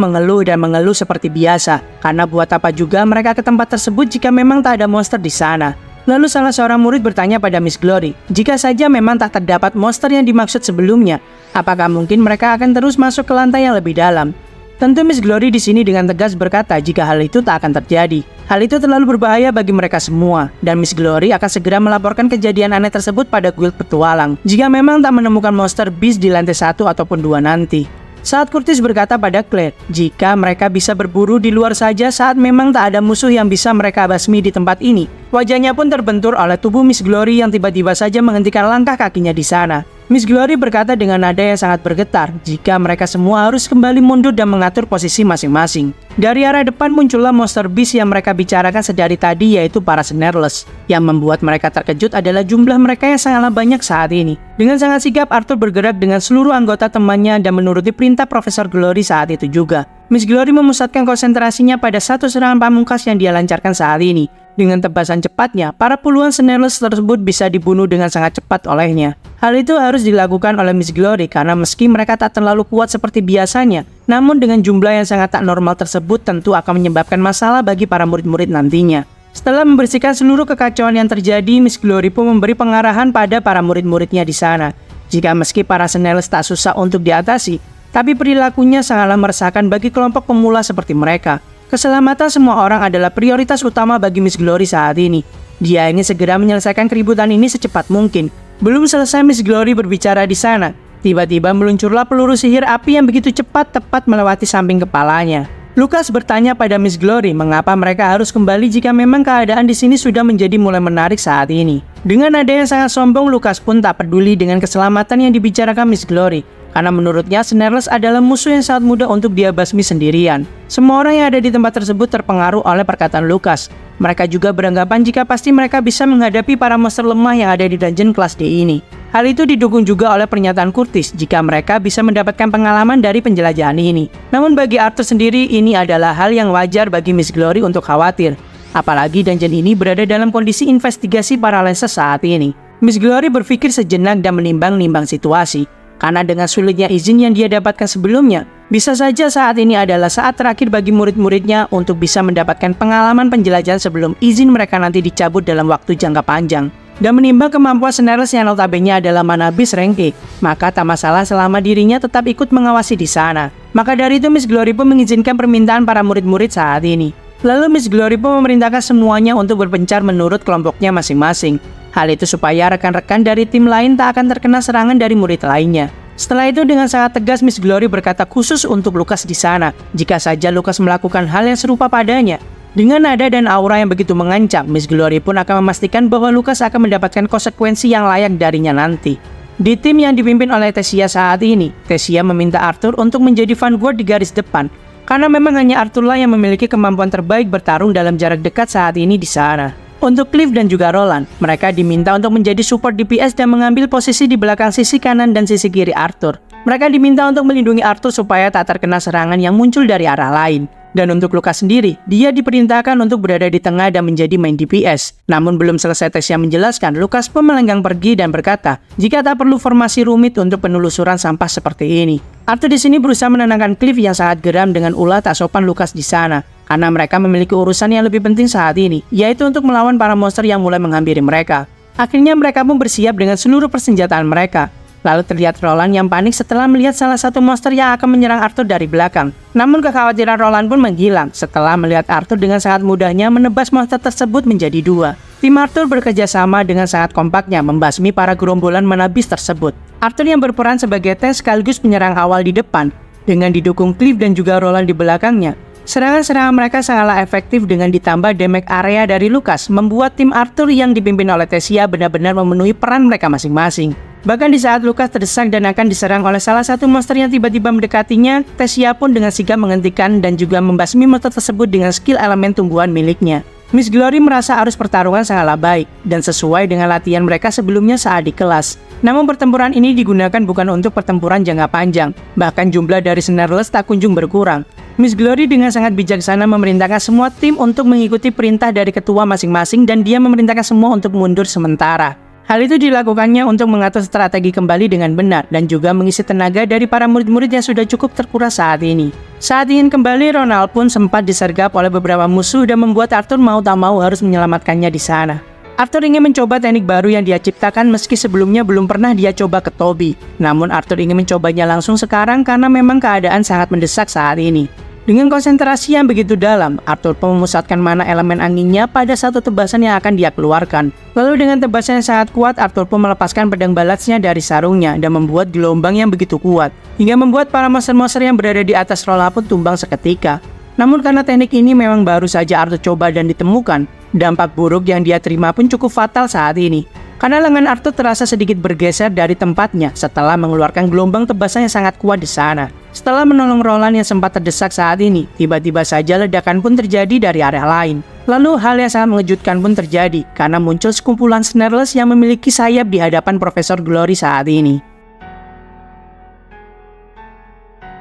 seperti biasa, karena buat apa juga mereka ke tempat tersebut jika memang tak ada monster di sana. Lalu salah seorang murid bertanya pada Miss Glory, jika saja memang tak terdapat monster yang dimaksud sebelumnya, apakah mungkin mereka akan terus masuk ke lantai yang lebih dalam? Tentu Miss Glory di sini dengan tegas berkata jika hal itu tak akan terjadi. Hal itu terlalu berbahaya bagi mereka semua, dan Miss Glory akan segera melaporkan kejadian aneh tersebut pada guild petualang jika memang tak menemukan monster beast di lantai 1 ataupun 2 nanti. Saat Curtis berkata pada Claire, jika mereka bisa berburu di luar saja saat memang tak ada musuh yang bisa mereka basmi di tempat ini. Wajahnya pun terbentur oleh tubuh Miss Glory yang tiba-tiba saja menghentikan langkah kakinya di sana. Miss Glory berkata dengan nada yang sangat bergetar jika mereka semua harus kembali mundur dan mengatur posisi masing-masing. Dari arah depan muncullah monster beast yang mereka bicarakan sedari tadi, yaitu para Snareless. Yang membuat mereka terkejut adalah jumlah mereka yang sangatlah banyak saat ini. Dengan sangat sigap, Arthur bergerak dengan seluruh anggota temannya dan menuruti perintah Profesor Glory saat itu juga. Miss Glory memusatkan konsentrasinya pada satu serangan pamungkas yang dia lancarkan saat ini. Dengan tebasan cepatnya, para puluhan Snareless tersebut bisa dibunuh dengan sangat cepat olehnya. Hal itu harus dilakukan oleh Miss Glory karena meski mereka tak terlalu kuat seperti biasanya, namun dengan jumlah yang sangat tak normal tersebut tentu akan menyebabkan masalah bagi para murid-murid nantinya. Setelah membersihkan seluruh kekacauan yang terjadi, Miss Glory pun memberi pengarahan pada para murid-muridnya di sana. Jika meski para Snareless tak susah untuk diatasi, tapi perilakunya sangatlah meresahkan bagi kelompok pemula seperti mereka. Keselamatan semua orang adalah prioritas utama bagi Miss Glory saat ini. Dia ingin segera menyelesaikan keributan ini secepat mungkin. Belum selesai Miss Glory berbicara di sana, tiba-tiba meluncurlah peluru sihir api yang begitu cepat tepat melewati samping kepalanya. Lucas bertanya pada Miss Glory mengapa mereka harus kembali jika memang keadaan di sini sudah menjadi mulai menarik saat ini. Dengan nada yang sangat sombong, Lucas pun tak peduli dengan keselamatan yang dibicarakan Miss Glory. Karena menurutnya Snareless adalah musuh yang sangat mudah untuk dia basmi sendirian. Semua orang yang ada di tempat tersebut terpengaruh oleh perkataan Lucas. Mereka juga beranggapan jika pasti mereka bisa menghadapi para monster lemah yang ada di dungeon kelas D ini. Hal itu didukung juga oleh pernyataan Curtis jika mereka bisa mendapatkan pengalaman dari penjelajahan ini. Namun bagi Arthur sendiri ini adalah hal yang wajar bagi Miss Glory untuk khawatir. Apalagi dungeon ini berada dalam kondisi investigasi Paralysis saat ini. Miss Glory berpikir sejenak dan menimbang-nimbang situasi. Karena dengan sulitnya izin yang dia dapatkan sebelumnya, bisa saja saat ini adalah saat terakhir bagi murid-muridnya untuk bisa mendapatkan pengalaman penjelajahan sebelum izin mereka nanti dicabut dalam waktu jangka panjang. Dan menimbang kemampuan Snareless yang notabene adalah mana beast rank E, maka tak masalah selama dirinya tetap ikut mengawasi di sana. Maka dari itu Miss Glory pun mengizinkan permintaan para murid-murid saat ini. Lalu Miss Glory pun memerintahkan semuanya untuk berpencar menurut kelompoknya masing-masing. Hal itu supaya rekan-rekan dari tim lain tak akan terkena serangan dari murid lainnya. Setelah itu dengan sangat tegas Miss Glory berkata khusus untuk Lucas di sana, jika saja Lucas melakukan hal yang serupa padanya. Dengan nada dan aura yang begitu mengancam, Miss Glory pun akan memastikan bahwa Lucas akan mendapatkan konsekuensi yang layak darinya nanti. Di tim yang dipimpin oleh Tesia saat ini, Tesia meminta Arthur untuk menjadi vanguard di garis depan, karena memang hanya Arthur lah yang memiliki kemampuan terbaik bertarung dalam jarak dekat saat ini di sana. Untuk Cliff dan juga Roland, mereka diminta untuk menjadi support DPS dan mengambil posisi di belakang sisi kanan dan sisi kiri Arthur. Mereka diminta untuk melindungi Arthur supaya tak terkena serangan yang muncul dari arah lain. Dan untuk Lucas sendiri, dia diperintahkan untuk berada di tengah dan menjadi main DPS. Namun belum selesai Tesia menjelaskan, Lucas pun melenggang pergi dan berkata, jika tak perlu formasi rumit untuk penelusuran sampah seperti ini. Arthur di sini berusaha menenangkan Cliff yang sangat geram dengan ulah tak sopan Lucas di sana. Karena mereka memiliki urusan yang lebih penting saat ini, yaitu untuk melawan para monster yang mulai menghampiri mereka. Akhirnya mereka pun bersiap dengan seluruh persenjataan mereka. Lalu terlihat Roland yang panik setelah melihat salah satu monster yang akan menyerang Arthur dari belakang. Namun kekhawatiran Roland pun menghilang setelah melihat Arthur dengan sangat mudahnya menebas monster tersebut menjadi dua. Tim Arthur bekerja sama dengan sangat kompaknya membasmi para gerombolan menabis tersebut. Arthur yang berperan sebagai tank sekaligus penyerang awal di depan, dengan didukung Cliff dan juga Roland di belakangnya. Serangan-serangan mereka sangatlah efektif dengan ditambah damage area dari Lucas, membuat tim Arthur yang dipimpin oleh Tesia benar-benar memenuhi peran mereka masing-masing. Bahkan di saat Lucas terdesak dan akan diserang oleh salah satu monster yang tiba-tiba mendekatinya, Tesia pun dengan sigap menghentikan dan juga membasmi monster tersebut dengan skill elemen tumbuhan miliknya. Miss Glory merasa arus pertarungan sangatlah baik dan sesuai dengan latihan mereka sebelumnya saat di kelas. Namun pertempuran ini digunakan bukan untuk pertempuran jangka panjang, bahkan jumlah dari Snarless tak kunjung berkurang. Miss Glory dengan sangat bijaksana memerintahkan semua tim untuk mengikuti perintah dari ketua masing-masing dan dia memerintahkan semua untuk mundur sementara. Hal itu dilakukannya untuk mengatur strategi kembali dengan benar dan juga mengisi tenaga dari para murid-murid yang sudah cukup terkuras saat ini. Saat ingin kembali, Ronald pun sempat disergap oleh beberapa musuh dan membuat Arthur mau tak mau harus menyelamatkannya di sana. Arthur ingin mencoba teknik baru yang dia ciptakan meski sebelumnya belum pernah dia coba ke Toby. Namun Arthur ingin mencobanya langsung sekarang karena memang keadaan sangat mendesak saat ini. Dengan konsentrasi yang begitu dalam, Arthur pun memusatkan mana elemen anginnya pada satu tebasan yang akan dia keluarkan. Lalu dengan tebasan yang sangat kuat, Arthur pun melepaskan pedang balasnya dari sarungnya dan membuat gelombang yang begitu kuat, hingga membuat para monster-monster yang berada di atas Roland pun tumbang seketika. Namun karena teknik ini memang baru saja Arthur coba dan ditemukan, dampak buruk yang dia terima pun cukup fatal saat ini. Karena lengan Arthur terasa sedikit bergeser dari tempatnya setelah mengeluarkan gelombang tebasan yang sangat kuat di sana. Setelah menolong Roland yang sempat terdesak saat ini, tiba-tiba saja ledakan pun terjadi dari area lain. Lalu hal yang sangat mengejutkan pun terjadi karena muncul sekumpulan Snarless yang memiliki sayap di hadapan Profesor Glory saat ini.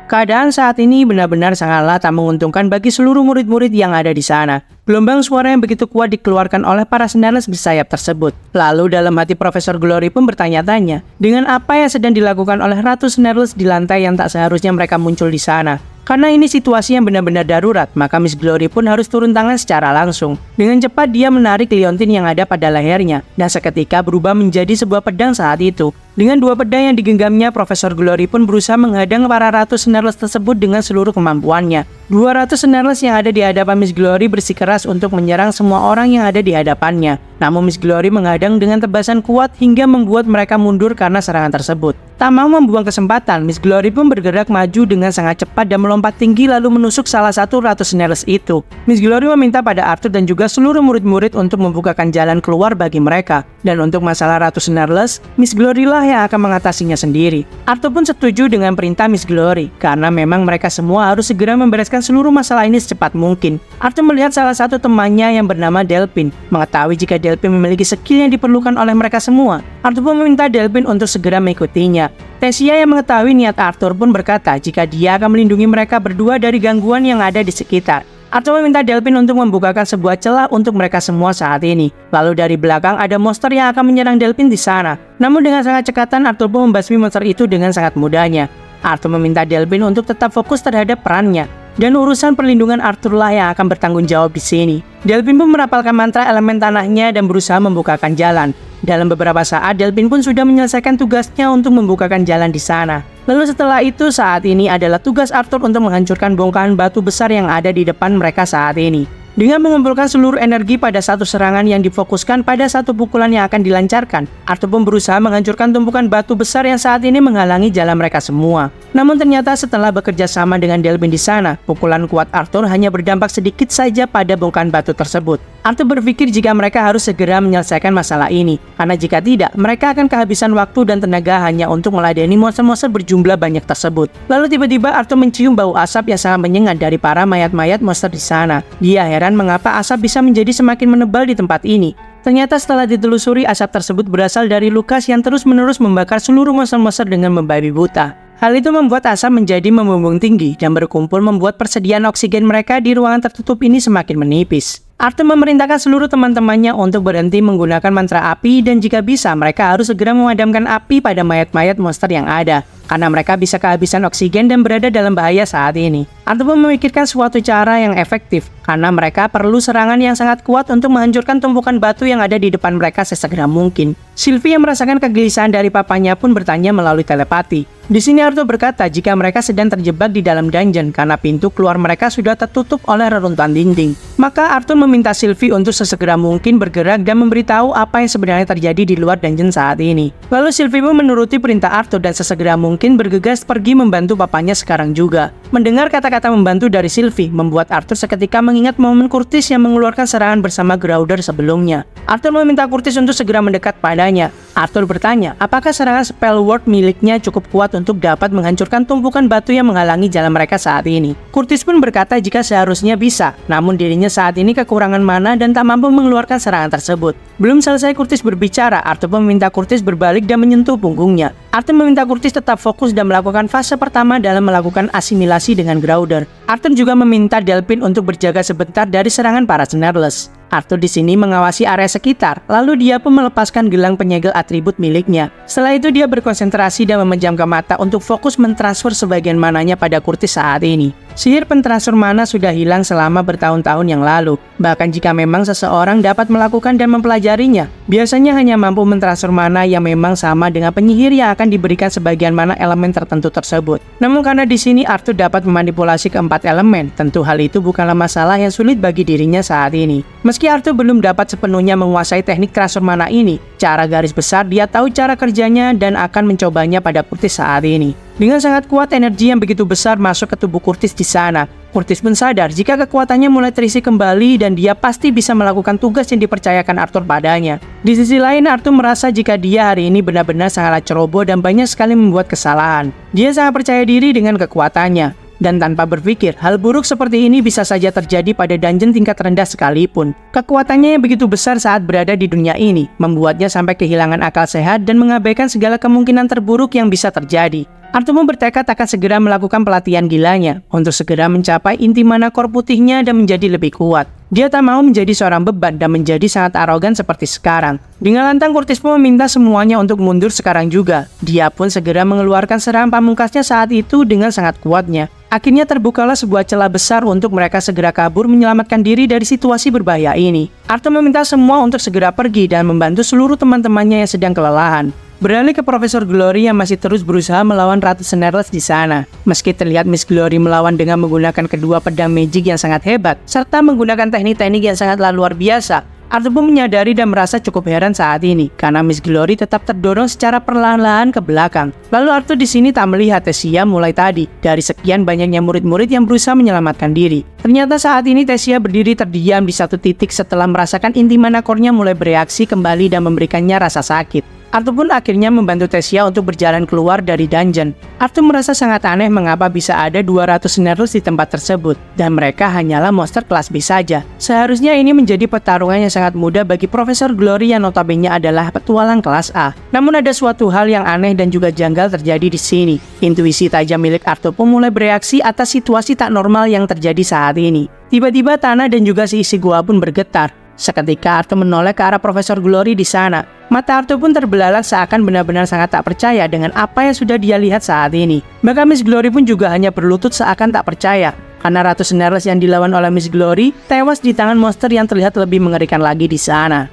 Keadaan saat ini benar-benar sangatlah tak menguntungkan bagi seluruh murid-murid yang ada di sana. Gelombang suara yang begitu kuat dikeluarkan oleh para Snarless bersayap tersebut. Lalu dalam hati Profesor Glory pun bertanya-tanya, dengan apa yang sedang dilakukan oleh Ratu Snarless di lantai yang tak seharusnya mereka muncul di sana. Karena ini situasi yang benar-benar darurat, maka Miss Glory pun harus turun tangan secara langsung. Dengan cepat dia menarik liontin yang ada pada lehernya, dan seketika berubah menjadi sebuah pedang saat itu. Dengan dua pedang yang digenggamnya, Profesor Glory pun berusaha menghadang para Ratu Snarless tersebut dengan seluruh kemampuannya. 200 Snarless yang ada di hadapan Miss Glory bersikeras untuk menyerang semua orang yang ada di hadapannya. Namun Miss Glory menghadang dengan tebasan kuat hingga membuat mereka mundur karena serangan tersebut. Tak mau membuang kesempatan, Miss Glory pun bergerak maju dengan sangat cepat dan melompat tinggi lalu menusuk salah satu Ratu Snarless itu. Miss Glory meminta pada Arthur dan juga seluruh murid-murid untuk membukakan jalan keluar bagi mereka. Dan untuk masalah Ratu Snarless, Miss Glory lah yang akan mengatasinya sendiri. Arthur pun setuju dengan perintah Miss Glory, karena memang mereka semua harus segera membereskan seluruh masalah ini secepat mungkin. Arthur melihat salah satu temannya yang bernama Delphine. Mengetahui jika Delphine memiliki skill yang diperlukan oleh mereka semua, Arthur pun meminta Delphine untuk segera mengikutinya. Tesia yang mengetahui niat Arthur pun berkata jika dia akan melindungi mereka berdua dari gangguan yang ada di sekitar. Arthur meminta Delphine untuk membukakan sebuah celah untuk mereka semua saat ini. Lalu dari belakang ada monster yang akan menyerang Delphine di sana. Namun dengan sangat cekatan Arthur pun membasmi monster itu dengan sangat mudahnya. Arthur meminta Delphine untuk tetap fokus terhadap perannya. Dan urusan perlindungan Arthur lah yang akan bertanggung jawab di sini. Delphine pun merapalkan mantra elemen tanahnya dan berusaha membukakan jalan. Dalam beberapa saat, Delphine pun sudah menyelesaikan tugasnya untuk membukakan jalan di sana. Lalu setelah itu, saat ini adalah tugas Arthur untuk menghancurkan bongkahan batu besar yang ada di depan mereka saat ini. Dengan mengumpulkan seluruh energi pada satu serangan yang difokuskan pada satu pukulan yang akan dilancarkan, Arthur pun berusaha menghancurkan tumpukan batu besar yang saat ini menghalangi jalan mereka semua. Namun ternyata setelah bekerja sama dengan Delphine di sana, pukulan kuat Arthur hanya berdampak sedikit saja pada bongkahan batu tersebut. Arthur berpikir jika mereka harus segera menyelesaikan masalah ini, karena jika tidak, mereka akan kehabisan waktu dan tenaga hanya untuk meladeni monster-monster berjumlah banyak tersebut. Lalu tiba-tiba Arthur mencium bau asap yang sangat menyengat dari para mayat-mayat monster di sana. Dia heran mengapa asap bisa menjadi semakin menebal di tempat ini. Ternyata setelah ditelusuri, asap tersebut berasal dari Lucas yang terus-menerus membakar seluruh monster-monster dengan membabi buta. Hal itu membuat asap menjadi membumbung tinggi dan berkumpul membuat persediaan oksigen mereka di ruangan tertutup ini semakin menipis. Arthur memerintahkan seluruh teman-temannya untuk berhenti menggunakan mantra api dan jika bisa mereka harus segera memadamkan api pada mayat-mayat monster yang ada, karena mereka bisa kehabisan oksigen dan berada dalam bahaya saat ini. Arthur pun memikirkan suatu cara yang efektif, karena mereka perlu serangan yang sangat kuat untuk menghancurkan tumpukan batu yang ada di depan mereka sesegera mungkin. Sylvie yang merasakan kegelisahan dari papanya pun bertanya melalui telepati. Di sini Arthur berkata jika mereka sedang terjebak di dalam dungeon karena pintu keluar mereka sudah tertutup oleh reruntuhan dinding. Maka Arthur meminta Sylvie untuk sesegera mungkin bergerak dan memberitahu apa yang sebenarnya terjadi di luar dungeon saat ini. Lalu Sylvie pun menuruti perintah Arthur dan sesegera mungkin bergegas pergi membantu papanya sekarang juga. Mendengar kata-kata membantu dari Sylvie membuat Arthur seketika mengingat momen Curtis yang mengeluarkan serangan bersama Grouder sebelumnya. Arthur meminta Curtis untuk segera mendekat padanya. Arthur bertanya apakah serangan spell word miliknya cukup kuat untuk dapat menghancurkan tumpukan batu yang menghalangi jalan mereka saat ini. Curtis pun berkata jika seharusnya bisa, namun dirinya saat ini kekurangan mana dan tak mampu mengeluarkan serangan tersebut. Belum selesai Curtis berbicara, Arthur pun meminta Curtis berbalik dan menyentuh punggungnya. Arthur meminta Curtis tetap fokus dan melakukan fase pertama dalam melakukan asimilasi dengan Grouder. Arthur juga meminta Delphine untuk berjaga sebentar dari serangan para Snarless. Arthur di sini mengawasi area sekitar, lalu dia pun melepaskan gelang penyegel atribut miliknya. Setelah itu dia berkonsentrasi dan memejamkan mata untuk fokus mentransfer sebagian mananya pada Curtis saat ini. Sihir pentransfer mana sudah hilang selama bertahun-tahun yang lalu. Bahkan jika memang seseorang dapat melakukan dan mempelajarinya, biasanya hanya mampu mentransfer mana yang memang sama dengan penyihir yang akan diberikan sebagian mana elemen tertentu tersebut. Namun karena di sini Arthur dapat memanipulasi keempat elemen, tentu hal itu bukanlah masalah yang sulit bagi dirinya saat ini. Meski Arthur belum dapat sepenuhnya menguasai teknik transfer mana ini, cara garis besar dia tahu cara kerjanya dan akan mencobanya pada Curtis saat ini. Dengan sangat kuat energi yang begitu besar masuk ke tubuh Curtis di sana, Curtis pun sadar jika kekuatannya mulai terisi kembali dan dia pasti bisa melakukan tugas yang dipercayakan Arthur padanya. Di sisi lain, Arthur merasa jika dia hari ini benar-benar sangatlah ceroboh dan banyak sekali membuat kesalahan. Dia sangat percaya diri dengan kekuatannya. Dan tanpa berpikir, hal buruk seperti ini bisa saja terjadi pada dungeon tingkat rendah sekalipun. Kekuatannya yang begitu besar saat berada di dunia ini, membuatnya sampai kehilangan akal sehat dan mengabaikan segala kemungkinan terburuk yang bisa terjadi. Arthur pun bertekad akan segera melakukan pelatihan gilanya, untuk segera mencapai inti mana core putihnya dan menjadi lebih kuat. Dia tak mau menjadi seorang beban dan menjadi sangat arogan seperti sekarang. Dengan lantang Curtis pun meminta semuanya untuk mundur sekarang juga. Dia pun segera mengeluarkan serangan pamungkasnya saat itu dengan sangat kuatnya. Akhirnya terbukalah sebuah celah besar untuk mereka segera kabur menyelamatkan diri dari situasi berbahaya ini. Arthur meminta semua untuk segera pergi dan membantu seluruh teman-temannya yang sedang kelelahan. Beralih ke Profesor Glory yang masih terus berusaha melawan Ratu Snarless di sana. Meski terlihat Miss Glory melawan dengan menggunakan kedua pedang magic yang sangat hebat, serta menggunakan teknik-teknik yang sangatlah luar biasa, Arthur pun menyadari dan merasa cukup heran saat ini, karena Miss Glory tetap terdorong secara perlahan-lahan ke belakang. Lalu Arthur di sini tak melihat Tessia mulai tadi, dari sekian banyaknya murid-murid yang berusaha menyelamatkan diri. Ternyata saat ini Tessia berdiri terdiam di satu titik setelah merasakan inti mana core-nya mulai bereaksi kembali dan memberikannya rasa sakit. Arthur pun akhirnya membantu Tessia untuk berjalan keluar dari dungeon. Arthur merasa sangat aneh mengapa bisa ada 200 Snarless di tempat tersebut, dan mereka hanyalah monster kelas B saja. Seharusnya ini menjadi pertarungan yang sangat mudah bagi Profesor Glory yang notabene adalah petualang kelas A. Namun ada suatu hal yang aneh dan juga janggal terjadi di sini. Intuisi tajam milik Arthur pun mulai bereaksi atas situasi tak normal yang terjadi saat ini. Tiba-tiba tanah dan juga seisi gua pun bergetar. Seketika Arthur menoleh ke arah Profesor Glory di sana. Mata Arthur pun terbelalak seakan benar-benar sangat tak percaya dengan apa yang sudah dia lihat saat ini. Bahkan Miss Glory pun juga hanya berlutut seakan tak percaya, karena Ratu Snarless yang dilawan oleh Miss Glory tewas di tangan monster yang terlihat lebih mengerikan lagi di sana.